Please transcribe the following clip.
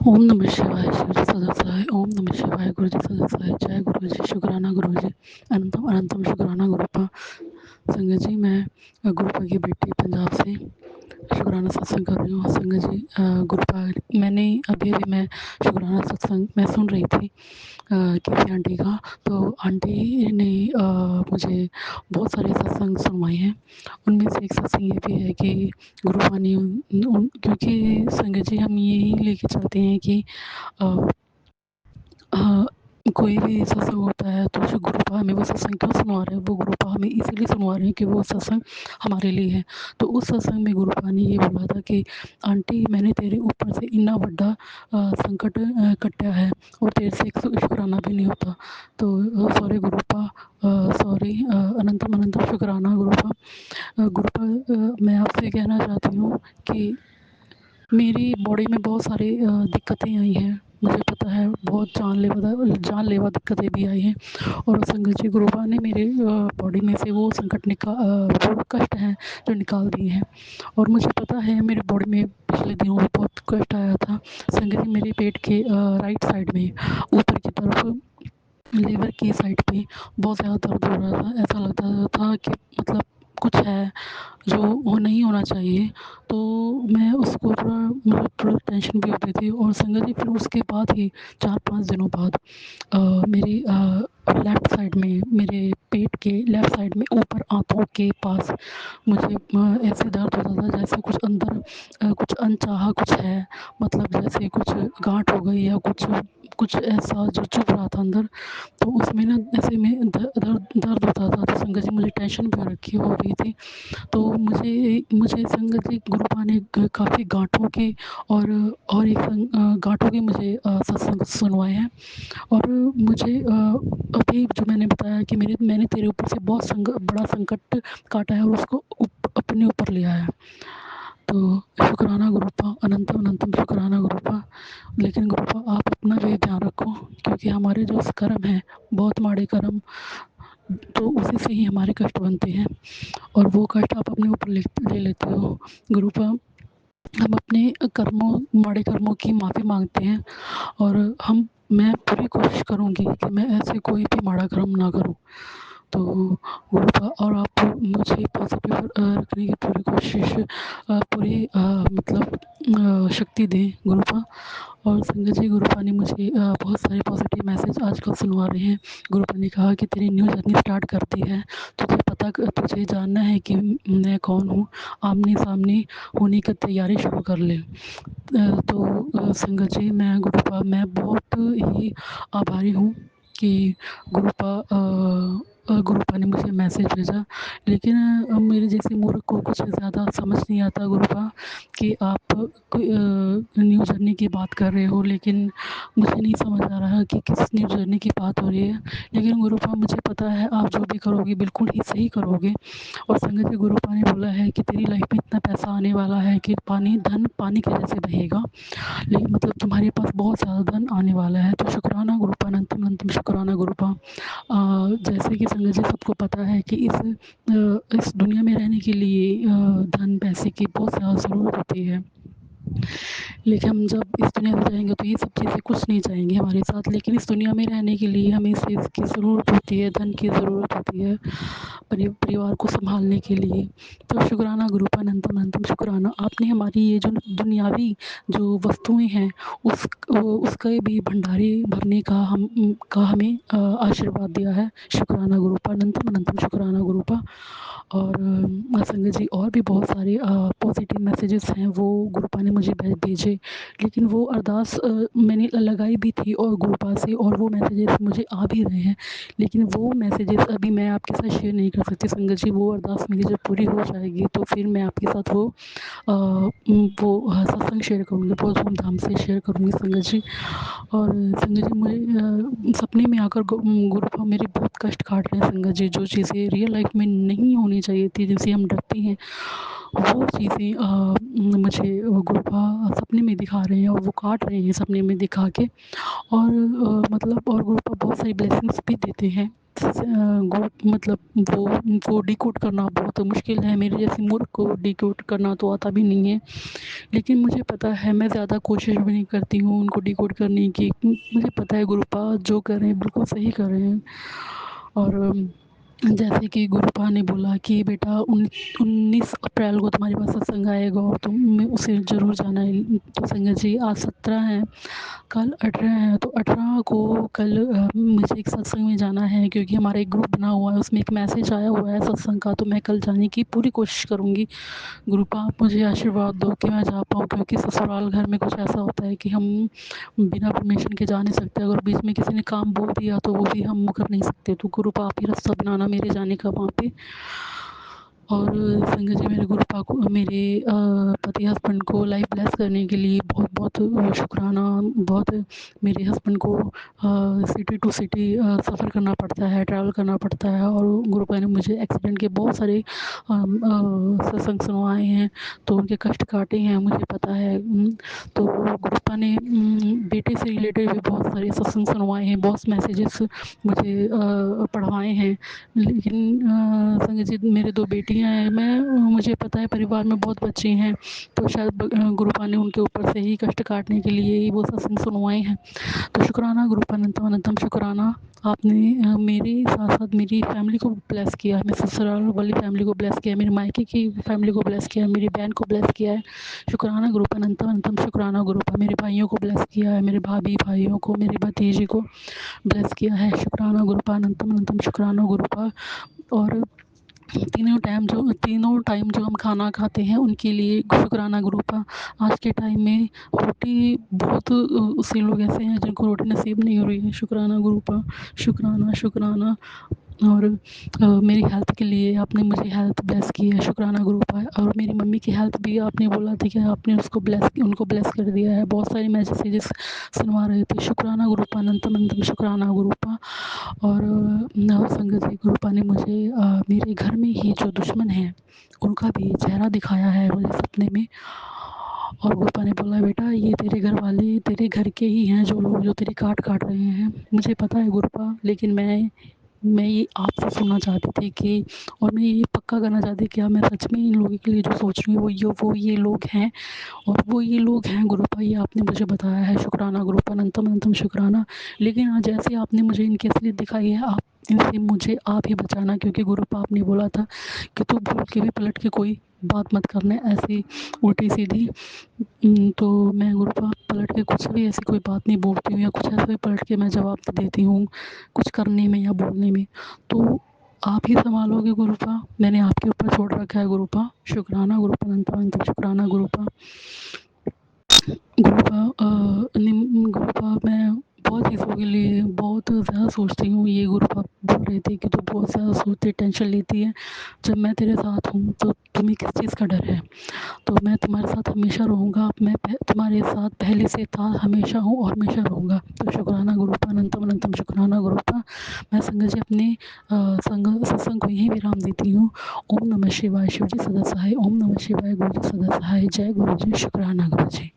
ओम नमः शिवाय, शिव जी सदाशिवाय। ओम नमः शिवाय, गुरु जी सदाशिवाय। जय गुरु जी, शुक्राना गुरु जी। अनंतम अनंतम शुक्राना गुरुपा। संगत जी, मैं गुरुपा की बेटी पंजाब से शुक्राना सत्संग कर रही हूँ। संगत जी, गुरुपा मैंने अभी अभी मैं शुक्राना सत्संग मैं सुन रही थी किसी आंटी का। तो आंटी ने मुझे बहुत सारे सत्संग सुनवाए हैं। उनमें से एक सत्संग ये भी है कि गुरुवाणी क्योंकि संगत जी हम यही लेके चलते हैं कि अ, हाँ, कोई भी सत्संग होता है तो जो गुरुपा हमें वो सत्संग क्यों सुनवा रहे हैं, वो गुरुपा हमें इसीलिए सुनवा रहे हैं कि वो सत्संग हमारे लिए है। तो उस सत्संग में गुरुपा ने ये बोला था कि आंटी, मैंने तेरे ऊपर से इतना बड़ा संकट कटा है और तेरे से एक शुक्राना भी नहीं होता। तो सॉरी गुरुपा, सॉरी, अनंतम अनंतम शुक्राना गुरुपा। गुरुपा, मैं आपसे कहना चाहती हूँ कि मेरी बॉडी में बहुत सारी दिक्कतें आई हैं। मुझे पता है बहुत जानलेवा दिक्कतें भी आई हैं और संगत जी गुरुबा ने मेरे बॉडी में से वो वो कष्ट हैं जो निकाल दिए हैं। और मुझे पता है मेरी बॉडी में पिछले दिनों में बहुत कष्ट आया था। संगत जी, मेरे पेट के राइट साइड में ऊपर की तरफ लीवर की साइड पे बहुत ज़्यादा दर्द हो रहा था। ऐसा लगता था कि मतलब कुछ है जो वो नहीं होना चाहिए। तो मैं उसको थोड़ा मतलब थोड़ा टेंशन भी होती थी। और संगत जी, फिर उसके बाद ही 4-5 दिनों बाद मेरी लेफ़्ट साइड में, मेरे पेट के लेफ़्ट साइड में ऊपर आँतों के पास मुझे ऐसे दर्द होता था जैसे कुछ अंदर कुछ अनचाहा कुछ है। मतलब जैसे कुछ गाँठ हो गई या कुछ कुछ ऐसा जो चुभ रहा था अंदर। तो उसमें ना ऐसे में दर्द होता था। तो संगत जी, मुझे टेंशन भी हो रही थी। तो मुझे मुझे संगत जी गुरुपा ने काफ़ी गाँठों के और एक गाँठों के मुझे सत्संग सुनवाए हैं। और मुझे अभी जो मैंने बताया कि मैंने तेरे ऊपर से बहुत बड़ा संकट काटा है और उसको अपने ऊपर लिया है। तो शुक्राना गुरुपा, अनंतम अनंतम शुक्राना गुरुपा। लेकिन गुरुपा, आप अपना भी ध्यान रखो, क्योंकि हमारे जो कर्म हैं बहुत माड़े कर्म, तो उसी से ही हमारे कष्ट बनते हैं और वो कष्ट आप अपने ऊपर ले लेते हो। गुरुपा, हम अपने माड़े कर्मों की माफ़ी मांगते हैं और मैं पूरी कोशिश करूँगी कि मैं ऐसे कोई भी माड़ा कर्म ना करूँ। तो गुरुपा, और आप मुझे पॉजिटिव रखने की पूरी कोशिश पूरी मतलब शक्ति दें गुरुपा। और संगत जी, गुरुपा ने मुझे बहुत सारे पॉजिटिव मैसेज आजकल सुनवा रहे हैं। गुरुपा ने कहा कि तेरी न्यू जर्नी स्टार्ट करती है, तुझे जानना है कि मैं कौन हूँ, आमने सामने होने की तैयारी शुरू कर ले। तो संगत जी, मैं गुरुपा, मैं बहुत ही आभारी हूँ कि गुरुपा ने मुझे मैसेज भेजा। लेकिन मेरे जैसे मूर्ख को कुछ ज़्यादा समझ नहीं आता गुरुपा कि आप कोई न्यू जर्नी की बात कर रहे हो, लेकिन मुझे नहीं समझ आ रहा कि किस न्यू जर्नी की बात हो रही है। लेकिन गुरुपा, मुझे पता है आप जो भी करोगे बिल्कुल ही सही करोगे। और संगत जी, गुरुपा ने बोला है कि तेरी लाइफ में इतना पैसा आने वाला है कि धन पानी के जैसे बहेगा। लेकिन मतलब तुम्हारे पास बहुत ज़्यादा धन आने वाला है। तो शुक्राना गुरुपा, अनंतम अनंतम शुक्राना गुरुपा। जैसे कि संगत जी सबको पता है कि इस दुनिया में रहने के लिए धन पैसे की बहुत ज़्यादा ज़रूरत होती है। लेकिन हम जब इस दुनिया में रहेंगे तो ये सब चीज़ें कुछ नहीं जाएंगी हमारे साथ। लेकिन इस दुनिया में रहने के लिए हमें इस चीज़ की ज़रूरत होती है, धन की ज़रूरत होती है परिवार को संभालने के लिए। तो शुक्राना गुरुपा, अनंतम अनंतम शुक्राना। आपने हमारी ये जो दुनियावी जो वस्तुएं हैं उसका भी भंडारे भरने का हमें आशीर्वाद दिया है। शुक्राना गुरुपा, अनंतम अनंतम शुक्राना गुरुपा। और संगत जी, और भी बहुत सारे पॉजिटिव मैसेजेस हैं वो गुरुपा ने मुझे भेजे। लेकिन वो अरदास मैंने लगाई भी थी और गुरुपा से, और वो मैसेजेस मुझे आ भी रहे हैं। लेकिन वो मैसेजेस अभी मैं आपके साथ शेयर नहीं कर सकती संगत जी। वो अरदास मेरी जब पूरी हो जाएगी तो फिर मैं आपके साथ वो सत्संग शेयर करूँगी, बहुत धूमधाम से शेयर करूँगी संगत जी। और संगत जी, मुझे सपने में आकर गुरुपा मेरे बहुत कष्ट काट रहे हैं संगत जी। जो चीज़ें रियल लाइफ में नहीं होनी चाहिए थी, जिनसे हम डरते हैं, वो चीज़ें मुझे गुरुपा सपने में दिखा रहे हैं और वो काट रहे हैं सपने में दिखा के। और मतलब और गुरुपा बहुत सारी ब्लेसिंग्स भी देते हैं। मतलब वो डिकोड करना बहुत मुश्किल है, मेरे जैसे मूर्ख को डिकोड करना तो आता भी नहीं है। लेकिन मुझे पता है, मैं ज़्यादा कोशिश भी नहीं करती हूँ उनको डिकोड करने की। मुझे पता है गुरुपा जो कर रहे हैं बिल्कुल सही कर रहे हैं। और जैसे कि गुरुपा ने बोला कि बेटा 19 अप्रैल को तुम्हारे पास सत्संग आएगा और तुम्हें उसे ज़रूर जाना है। तो संगत जी आज 17 है, कल 18 है, तो 18 को कल मुझे एक सत्संग में जाना है, क्योंकि हमारा एक ग्रुप बना हुआ है, उसमें एक मैसेज आया हुआ है सत्संग का। तो मैं कल जाने की पूरी कोशिश करूँगी। गुरुपा आप मुझे आशीर्वाद दो कि मैं जा पाऊँ, क्योंकि ससुराल घर में कुछ ऐसा होता है कि हम बिना परमिशन के जा नहीं सकते। अगर बीच में किसी ने काम बोल दिया तो वो भी हम कर नहीं सकते। तो गुरुपा आप ही रास्ता बनाना मेरे जाने का वहाँ पे। और संगत जी मेरे गुरुपा को, मेरे पति हस्बैंड को लाइफ ब्लेस करने के लिए बहुत बहुत शुक्राना। बहुत मेरे हस्बैंड को सिटी टू सिटी सफ़र करना पड़ता है, ट्रैवल करना पड़ता है। और गुरुपा ने मुझे एक्सीडेंट के बहुत सारे सत्संग सुनवाए हैं, तो उनके कष्ट काटे हैं, मुझे पता है। तो गुरुपा ने बेटे से रिलेटेड भी बहुत सारे सत्संग सुनवाए हैं, बहुत मैसेजेस मुझे पढ़वाए हैं। लेकिन संगत जी मेरे 2 बेटियाँ हैं, मुझे पता है परिवार में बहुत बच्चे हैं, तो शायद गुरुपा ने उनके ऊपर से ही कष्ट काटने के लिए ही वो सत्संग सुनवाए हैं। तो शुक्राना गुरुपा, अनंतम अनंतम शुक्राना। आपने मेरे साथ-साथ मेरी फैमिली को ब्लेस किया है, मेरे ससुराल वाली फैमिली को ब्लेस किया है, मेरे मायके की फैमिली को ब्लेस किया है, मेरी बहन को ब्लेस किया है। शुक्राना गुरुपा, अनंतम अनंतम शुक्राना गुरुपा। मेरे भाइयों को ब्लेस किया है, मेरे भाभी-भाइयों को, मेरी भतीजी को ब्लेस किया है। शुक्राना गुरुपा, अनंतम अनंतम शुक्राना गुरुपा। और तीनों टाइम जो हम खाना खाते हैं उनके लिए शुक्राना गुरुपा। आज के टाइम में रोटी बहुत से लोग ऐसे हैं जिनको रोटी नसीब नहीं हो रही है। शुक्राना गुरुपा, शुक्राना शुक्राना। और मेरी हेल्थ के लिए आपने मुझे हेल्थ ब्लेस की है, शुक्राना गुरुपा। और मेरी मम्मी की हेल्थ भी आपने बोला था कि आपने उनको ब्लेस कर दिया है। बहुत सारे मैसेजेस सुनवा रहे थे। शुक्राना गुरुपा, अनंतम अनंतम शुक्राना गुरुपा। और संगत जी गुरुपा ने मुझे मेरे घर में ही जो दुश्मन हैं उनका भी चेहरा दिखाया है मुझे सपने में। और गुरुपा ने बोला बेटा ये तेरे घर वाले तेरे घर के ही हैं जो लोग जो तेरी काट रहे हैं। मुझे पता है गुरुपा, लेकिन मैं ये आपसे सुनना चाहती थी कि, और मैं ये पक्का करना चाहती कि हाँ मैं सच में इन लोगों के लिए जो सोच रही हूँ वो ये लोग हैं। और वो ये लोग हैं गुरुपा, ये आपने मुझे बताया है। शुक्राना गुरुपा, अनंतम अनंतम शुक्राना। लेकिन हाँ जैसे आपने मुझे इनकी असलियत दिखाई है, आप इनसे मुझे आप ही बचाना, क्योंकि गुरुपा आपने बोला था कि तू भूल के भी पलट के कोई बात मत करना ऐसी उल्टी सीधी। तो मैं गुरुपा पलट के कुछ भी ऐसी कोई बात नहीं बोलती हूँ, या कुछ ऐसा भी पलट के मैं जवाब दे देती हूँ कुछ करने में या बोलने में। तो आप ही संभालोगे गुरुपा, मैंने आपके ऊपर छोड़ रखा है गुरुपा। शुक्राना गुरुपा, अनंतम अनंतम शुक्राना गुरुपा। गुरुपा मैं बहुत चीज़ों के लिए बहुत ज़्यादा सोचती हूँ। ये गुरुपा बोल रहे थे कि तू बहुत ज़्यादा सोचती टेंशन लेती है, जब मैं तेरे साथ हूँ तो तुम्हें किस चीज़ का डर है। तो मैं तुम्हारे साथ हमेशा रहूँगा, तुम्हारे साथ पहले से था, हमेशा हूँ और हमेशा रहूँगा। तो शुक्राना गुरुपा, अनंतम अनंतम शुक्राना गुरुपा। मैं संगत जी अपने सत्संग को यहीं विराम देती हूँ। ओम नमः शिवाय। शिव जी सदा सहाय। ओम नमः शिवाय। गुरु जी सदा सहाय। जय गुरु जी। शुक्राना गुरु जी।